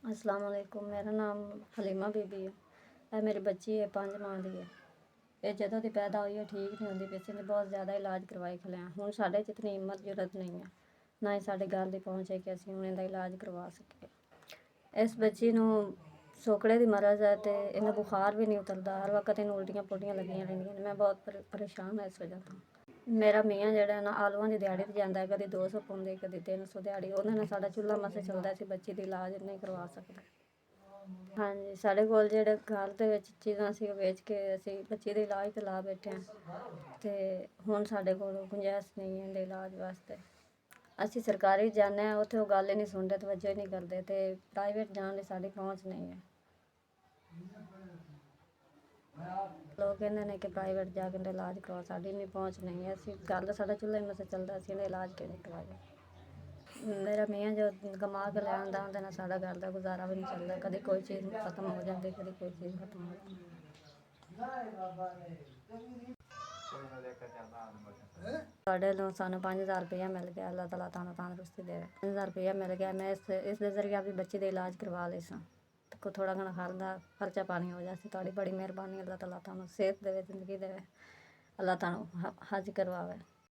अस्सलाम वालेकुम। मेरा नाम हलीमा बीबी है। ਇਹ ਮੇਰੀ ਬੱਚੀ ਹੈ 5 ਮਾਹ ਦੀ ਹੈ। ਇਹ ਜਦੋਂ ਦੀ ਪੈਦਾ ਹੋਈ ਹੈ ਠੀਕ ਨਹੀਂ ਹੁੰਦੀ ਪਈ ਸੀ। ਇਹਨੇ ਬਹੁਤ ਜ਼ਿਆਦਾ ਇਲਾਜ ਕਰਵਾਏ ਖਲਿਆ। ਹੁਣ ਸਾਡੇ 'ਚ ਇਤਨੀ ਹਿੰਮਤ ਜ਼ਰੂਰਤ ਨਹੀਂ ਹੈ, ਨਾ ਹੀ ਸਾਡੇ ਗੱਲ ਦੀ ਪਹੁੰਚ ਹੈ ਕਿ ਅਸੀਂ ਹੁਣ ਇਹਦਾ ਇਲਾਜ ਕਰਵਾ ਸਕੀਏ। ਇਸ ਬੱਚੀ ਨੂੰ ਸੋਕੜੇ ਦੀ ਮਰਜ਼ ਹੈ ਅਤੇ ਇਹਨੂੰ ਬੁਖਾਰ ਵੀ ਨਹੀਂ ਉਤਰਦਾ। ਹਰ ਵਕਤ ਇਹਨੂੰ ਉਲਟੀਆਂ ਪੁਲਟੀਆਂ ਲੱਗੀਆਂ ਰਹਿੰਦੀਆਂ ਨੇ। ਮੈਂ ਬਹੁਤ ਪਰੇਸ਼ਾਨ ਹਾਂ ਇਸ ਵਜ੍ਹਾ ਤੋਂ। ਮੇਰਾ ਮੀਆਂ ਜਿਹੜਾ ਨਾ ਆਲੂਆਂ ਦੀ ਦਿਹਾੜੀ 'ਤੇ ਜਾਂਦਾ, ਕਦੇ 200 ਪਾਉਂਦੇ, ਕਦੇ 300 ਦਿਹਾੜੀ। ਉਹਦੇ ਨਾਲ ਸਾਡਾ ਚੁੱਲ੍ਹਾ ਮਸੇ ਚੱਲਦਾ ਸੀ। ਬੱਚੀ ਦਾ ਇਲਾਜ ਨਹੀਂ ਕਰਵਾ ਸਕਦਾ। ਹਾਂਜੀ, ਸਾਡੇ ਕੋਲ ਜਿਹੜੇ ਘਰ ਦੇ ਵਿੱਚ ਚੀਜ਼ਾਂ ਸੀ ਉਹ ਵੇਚ ਕੇ ਅਸੀਂ ਬੱਚੀ ਦੇ ਇਲਾਜ 'ਤੇ ਲਾ ਬੈਠੇ ਹਾਂ ਅਤੇ ਹੁਣ ਸਾਡੇ ਕੋਲ ਗੁੰਜਾਇਸ਼ ਨਹੀਂ ਹੈ ਇਹਦੇ ਇਲਾਜ ਵਾਸਤੇ। ਅਸੀਂ ਸਰਕਾਰੀ ਜਾਂਦੇ ਹਾਂ, ਉੱਥੇ ਉਹ ਗੱਲ ਹੀ ਨਹੀਂ ਸੁਣਦੇ, ਤਵੱਜੋ ਹੀ ਨਹੀਂ ਕਰਦੇ, ਅਤੇ ਪ੍ਰਾਈਵੇਟ ਜਾਣ ਦੀ ਸਾਡੀ ਪਹੁੰਚ ਨਹੀਂ ਹੈ। ਲੋਕ ਕਹਿੰਦੇ ਨੇ ਕਿ ਪ੍ਰਾਈਵੇਟ ਜਾ ਕੇ ਇਹਦਾ ਇਲਾਜ ਕਰਵਾਓ, ਸਾਡੀ ਇੰਨੀ ਪਹੁੰਚ ਨਹੀਂ ਹੈ। ਅਸੀਂ ਘਰ ਦਾ ਸਾਡਾ ਚੁੱਲ੍ਹਾ ਹੀ ਮਸੇ ਚੱਲਦਾ, ਅਸੀਂ ਇਹਦਾ ਇਲਾਜ ਕਿਵੇਂ ਕਰਵਾਈਏ। ਮੇਰਾ ਮੀਆਂ ਜੋ ਕਮਾ ਕੇ ਲੈ ਆਉਂਦਾ, ਉਹਦੇ ਨਾਲ ਸਾਡਾ ਘਰ ਦਾ ਗੁਜ਼ਾਰਾ ਵੀ ਨਹੀਂ ਚੱਲਦਾ। ਕਦੇ ਕੋਈ ਚੀਜ਼ ਖਤਮ ਹੋ ਜਾਂਦੀ, ਕਦੇ ਕੋਈ ਚੀਜ਼ ਖਤਮ ਹੋ ਜਾਂਦੀ। ਤੁਹਾਡੇ ਨੂੰ ਸਾਨੂੰ 5000 ਰੁਪਇਆ ਮਿਲ ਗਿਆ। ਅੱਲਾਹ ਤਾਲਾ ਤੁਹਾਨੂੰ ਤੰਦਰੁਸਤੀ ਦੇਵੇ। 5000 ਰੁਪਇਆ ਮਿਲ ਗਿਆ। ਮੈਂ ਇਸ ਦੇ ਜ਼ਰੀਏ ਆਪਣੀ ਬੱਚੀ ਦਾ ਇਲਾਜ ਕਰਵਾ ਲਈ ਸਾਂ। ਕੋ ਥੋੜ੍ਹਾ ਘਣਾ ਘਰ ਦਾ ਖਰਚਾ ਪਾਣੀ ਹੋ ਜਾਏ। ਤੁਹਾਡੀ ਬੜੀ ਮਿਹਰਬਾਨੀ। ਅੱਲਾਹ ਤਾਲਾ ਤੁਹਾਨੂੰ ਸਿਹਤ ਦੇਵੇ, ਜ਼ਿੰਦਗੀ ਦੇਵੇ। ਅੱਲਾਹ ਤੁਹਾਨੂੰ ਹੱਜ ਕਰਵਾਵੇ।